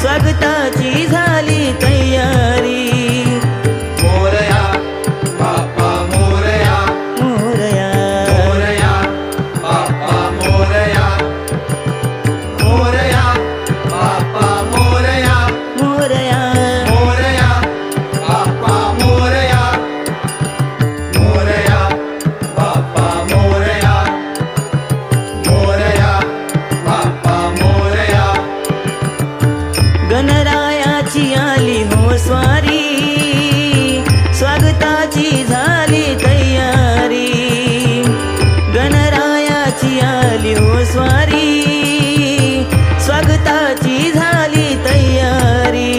स्वागताची झाली तयारी। मोरया बाप्पा मोरया, मोरया मोरया बाप्पा मोरया, मोरया बाप्पा मोरया, मोरया मोरया बाप्पा मोरया, मोरया बाप्पा मोरया, मोरया बाप्पा मोरया। गणरायाची आली हो स्वारी, स्वागताची झाली तयारी। गणरायाची आली हो स्वारी, स्वागताची झाली तयारी।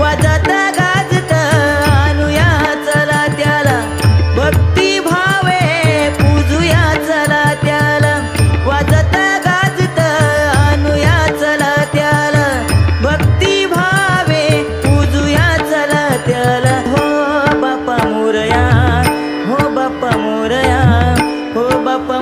वाजत गाजत आणूया चला त्याला, भक्ती भावे पूजूया चला त्याला। वाजत गाजत आणूया चला त्याला, भक्ती भावे पूजूया चला त्याला। हो बाप्पा मोरया, हो बाप्पा मोरया, हो बाप्पा